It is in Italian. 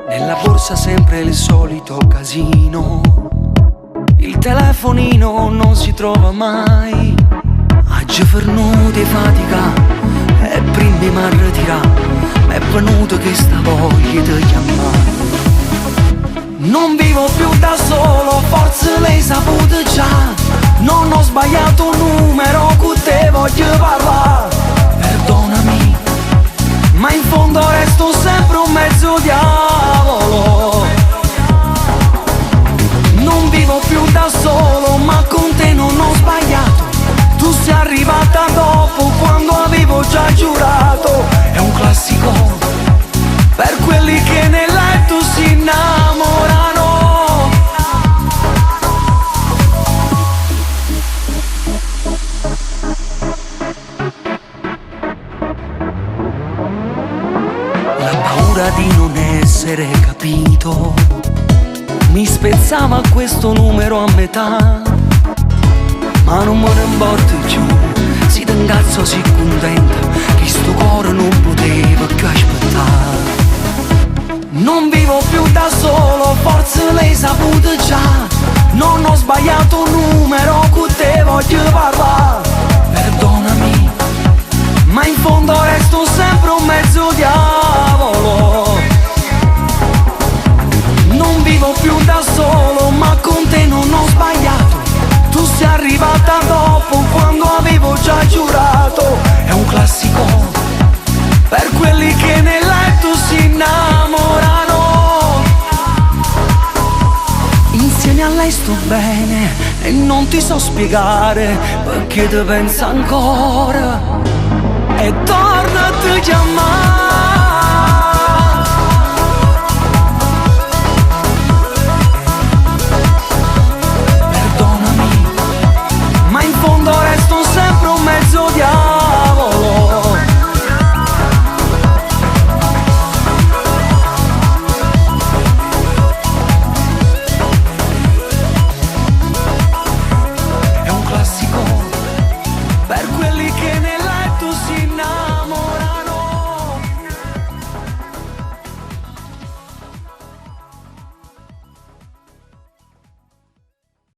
Nella borsa sempre il solito casino, il telefonino non si trova mai. Oggi fernuto di fatica e prima mi ritira, m'è venuto che sta voglia di chiamare. Non vivo più da solo, forse l'hai saputo già. Non ho sbagliato numero, con te voglio parlare. Perdonami, ma in fondo resto sempre un mezzo diavolo. Non vivo più da solo, ma con te non ho sbagliato. Tu sei arrivata dopo, quando avevo già giurato. È un classico per quelli che nel letto si innamorano. La paura di non essere capito mi spezzava questo numero a metà, ma non me ne importa più. Si t'ingazzo, si contenta che sto cuore non poteva più aspettare. Non vivo più da solo, forse l'hai saputo già. Non ho sbagliato numero, con te voglio parlare. Perdonami, ma in fondo resto sempre un mezzo diavolo. Non vivo più da solo, ma con te non ho sbagliato. Tu sei arrivata dopo, quando avevo già giurato. È un classico per quelli che nel letto si innamorano. Insieme a lei sto bene e non ti so spiegare perché ti penso ancora. E torna a te chiamare.